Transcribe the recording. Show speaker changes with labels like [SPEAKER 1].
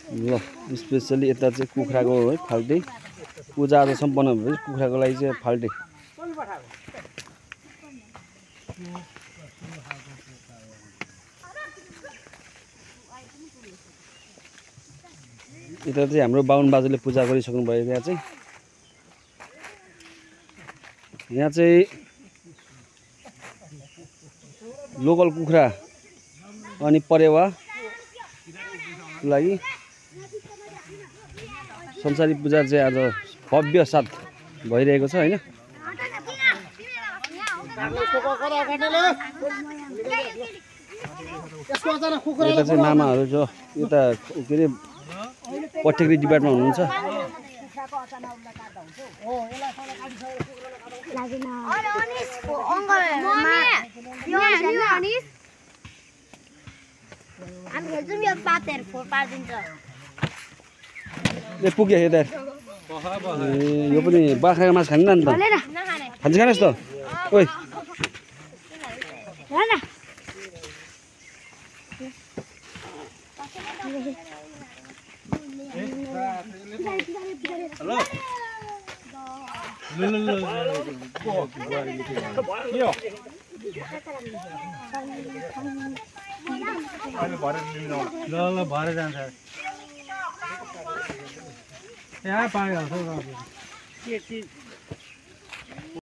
[SPEAKER 1] ल स्पेशली यता चाहिँ कुखुराको है फाल्टे पूजा आज सम्पन्न भएपछि कुखुराको लागि चाहिँ फाल्टे यता चाहिँ हाम्रो बाहुन बाजुले पूजा गरिसक्नु भयो यहाँ चाहिँ लोकल कुखुरा अनि परेवा लागि संसारी पूजा चाहिँ आज भव्य साथ भइरहेको छ हैन। यता चाहिँ मामाहरू जो यता के अरे पठेक्री डिपार्टमा हुनुहुन्छ। ए पुग्यो यता यो पनि बाख्राको मासु खान्न नि त खान्छ खानुहोस् त ओइ
[SPEAKER 2] ल भरे जान्छ यहाँ पायो